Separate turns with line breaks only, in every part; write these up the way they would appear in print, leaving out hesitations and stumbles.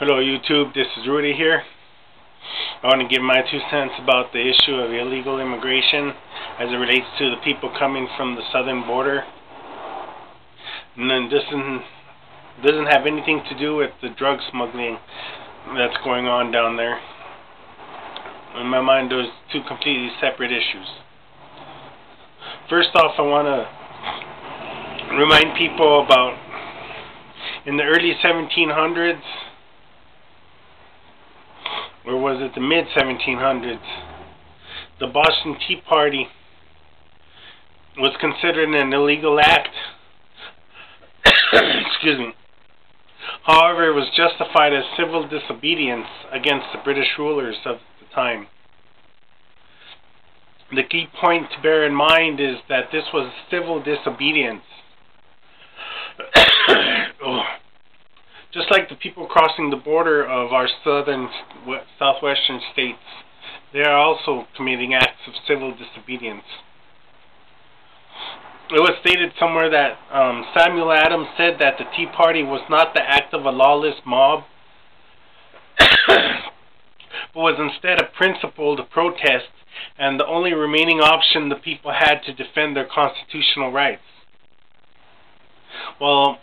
Hello YouTube, this is Rudy here. I want to give my 2 cents about the issue of illegal immigration as it relates to the people coming from the southern border. And then this doesn't have anything to do with the drug smuggling that's going on down there. In my mind, those 2 completely separate issues. First off, I want to remind people about in the early 1700s, or was it the mid-1700s, the Boston Tea Party was considered an illegal act. Excuse me. However, it was justified as civil disobedience against the British rulers of the time. The key point to bear in mind is that this was civil disobedience. Just like the people crossing the border of our southwestern states, they are also committing acts of civil disobedience. It was stated somewhere that Samuel Adams said that the Tea Party was not the act of a lawless mob, but was instead a principled protest and the only remaining option the people had to defend their constitutional rights. Well,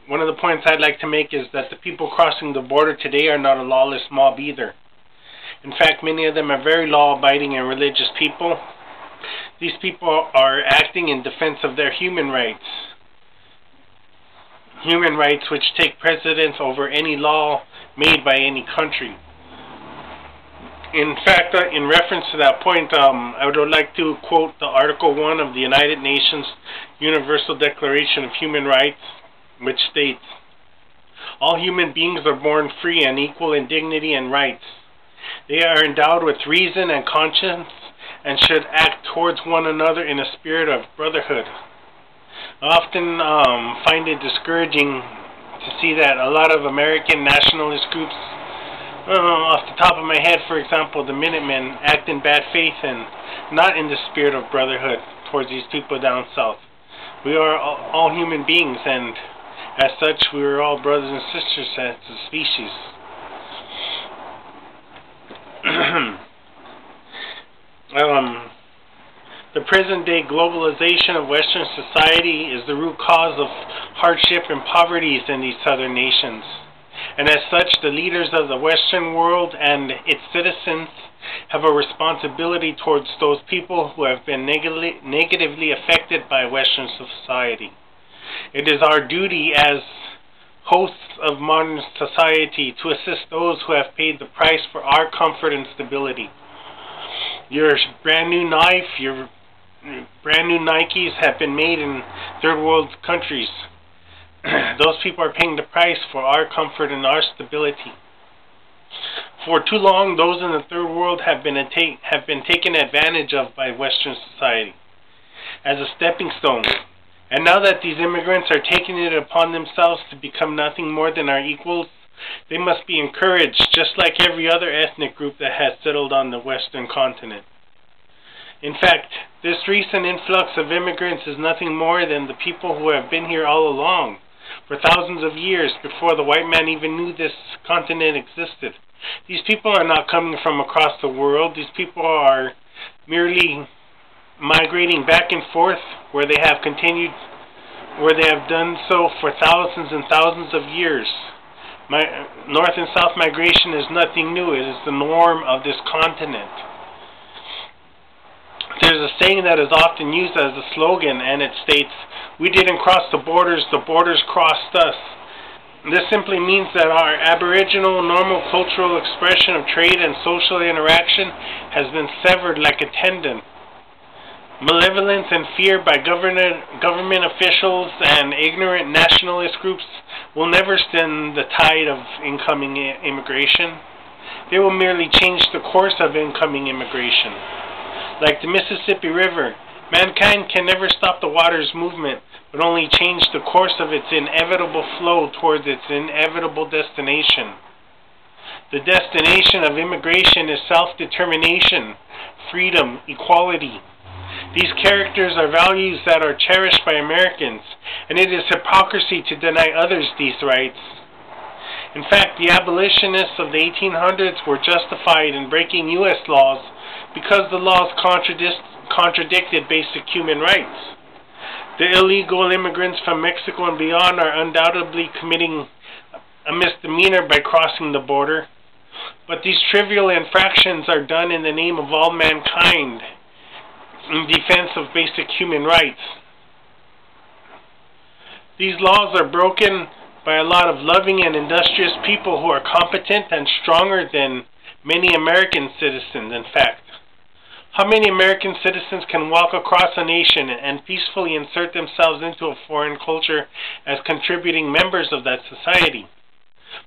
one of the points I'd like to make is that the people crossing the border today are not a lawless mob either. In fact, many of them are very law-abiding and religious people. These people are acting in defense of their human rights. Human rights which take precedence over any law made by any country. In fact, in reference to that point, I would like to quote the Article 1 of the United Nations Universal Declaration of Human Rights, which states, "All human beings are born free and equal in dignity and rights. They are endowed with reason and conscience and should act towards one another in a spirit of brotherhood." I often find it discouraging to see that a lot of American nationalist groups, off the top of my head, for example, the Minutemen, act in bad faith and not in the spirit of brotherhood towards these people down south. We are all human beings, and as such, we are all brothers and sisters as a species. The present-day globalization of Western society is the root cause of hardship and poverty in these southern nations. And as such, the leaders of the Western world and its citizens have a responsibility towards those people who have been negatively affected by Western society. It is our duty as hosts of modern society to assist those who have paid the price for our comfort and stability. Your brand new knife, your brand new Nikes have been made in third world countries. Those people are paying the price for our comfort and our stability. For too long, those in the third world have been taken advantage of by Western society as a stepping stone. And now that these immigrants are taking it upon themselves to become nothing more than our equals, they must be encouraged, just like every other ethnic group that has settled on the Western continent. In fact, this recent influx of immigrants is nothing more than the people who have been here all along, for thousands of years before the white man even knew this continent existed. These people are not coming from across the world. These people are merely migrating back and forth where they have done so for thousands and thousands of years. North and south migration is nothing new. It is the norm of this continent. There's a saying that is often used as a slogan, and it states, "We didn't cross the borders crossed us." This simply means that our aboriginal normal cultural expression of trade and social interaction has been severed like a tendon. Malevolence and fear by government officials and ignorant nationalist groups will never stem the tide of incoming immigration. They will merely change the course of incoming immigration. Like the Mississippi River, mankind can never stop the water's movement, but only change the course of its inevitable flow towards its inevitable destination. The destination of immigration is self-determination, freedom, equality. These characters are values that are cherished by Americans, and it is hypocrisy to deny others these rights. In fact, the abolitionists of the 1800s were justified in breaking U.S. laws because the laws contradicted basic human rights. The illegal immigrants from Mexico and beyond are undoubtedly committing a misdemeanor by crossing the border, but these trivial infractions are done in the name of all mankind in defense of basic human rights. These laws are broken by a lot of loving and industrious people who are competent and stronger than many American citizens, in fact. How many American citizens can walk across a nation and peacefully insert themselves into a foreign culture as contributing members of that society?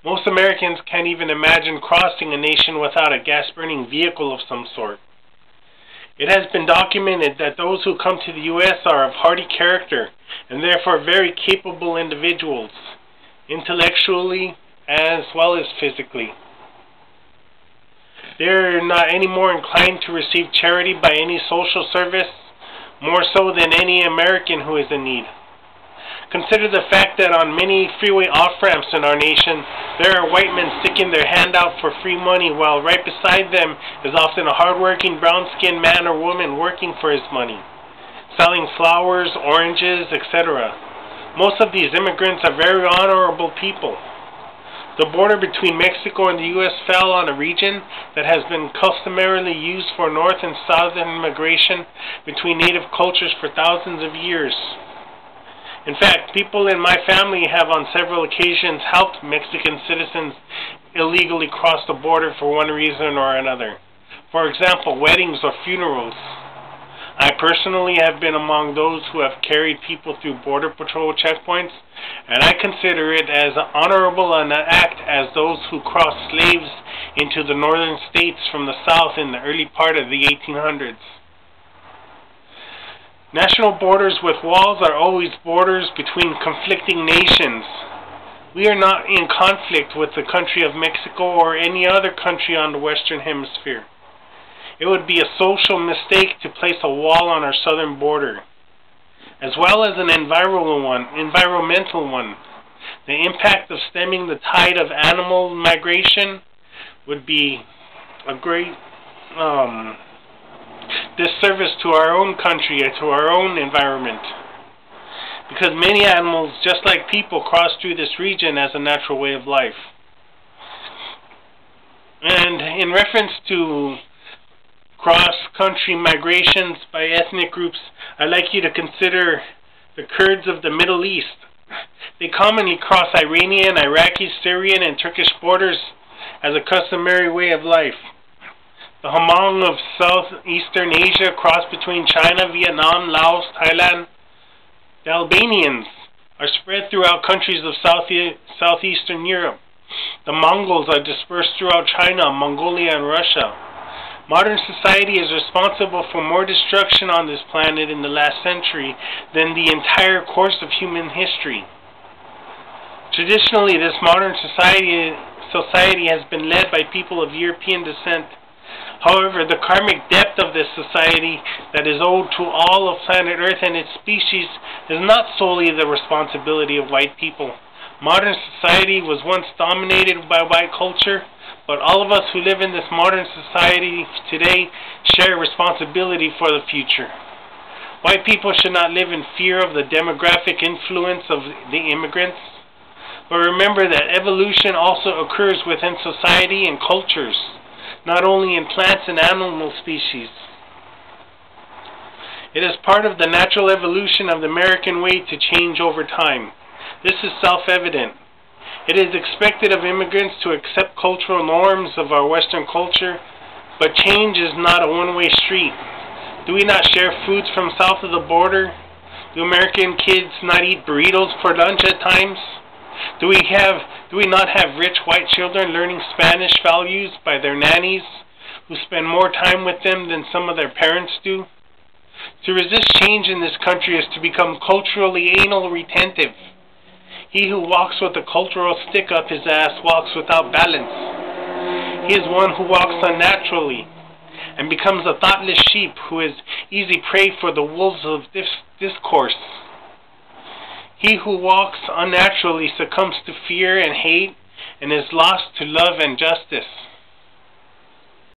Most Americans can't even imagine crossing a nation without a gas-burning vehicle of some sort. It has been documented that those who come to the U.S. are of hardy character and therefore very capable individuals, intellectually as well as physically. They are not any more inclined to receive charity by any social service, more so than any American who is in need. Consider the fact that on many freeway off-ramps in our nation, there are white men sticking their hand out for free money, while right beside them is often a hard-working brown-skinned man or woman working for his money, selling flowers, oranges, etc. Most of these immigrants are very honorable people. The border between Mexico and the U.S. fell on a region that has been customarily used for north and southern migration between native cultures for thousands of years. In fact, people in my family have on several occasions helped Mexican citizens illegally cross the border for one reason or another. For example, weddings or funerals. I personally have been among those who have carried people through border patrol checkpoints, and I consider it as honorable an act as those who crossed slaves into the northern states from the south in the early part of the 1800s. National borders with walls are always borders between conflicting nations. We are not in conflict with the country of Mexico or any other country on the Western Hemisphere. It would be a social mistake to place a wall on our southern border, as well as an environmental one. The impact of stemming the tide of animal migration would be a great disservice to our own country and to our own environment, because many animals, just like people, cross through this region as a natural way of life. And in reference to cross-country migrations by ethnic groups, I'd like you to consider the Kurds of the Middle East. They commonly cross Iranian, Iraqi, Syrian, and Turkish borders as a customary way of life. The Hmong of southeastern Asia cross between China, Vietnam, Laos, Thailand. The Albanians are spread throughout countries of southeastern Europe. The Mongols are dispersed throughout China, Mongolia, and Russia. Modern society is responsible for more destruction on this planet in the last century than the entire course of human history. Traditionally, this modern society has been led by people of European descent. However, the karmic depth of this society that is owed to all of planet Earth and its species is not solely the responsibility of white people. Modern society was once dominated by white culture, but all of us who live in this modern society today share responsibility for the future. White people should not live in fear of the demographic influence of the immigrants, but remember that evolution also occurs within society and cultures, not only in plants and animal species. It is part of the natural evolution of the American way to change over time. This is self-evident. It is expected of immigrants to accept cultural norms of our Western culture, but change is not a one-way street. Do we not share foods from south of the border? Do American kids not eat burritos for lunch at times? Do we not have rich white children learning Spanish values by their nannies, who spend more time with them than some of their parents do? To resist change in this country is to become culturally anal retentive. He who walks with a cultural stick up his ass walks without balance. He is one who walks unnaturally and becomes a thoughtless sheep who is easy prey for the wolves of discourse. He who walks unnaturally succumbs to fear and hate and is lost to love and justice.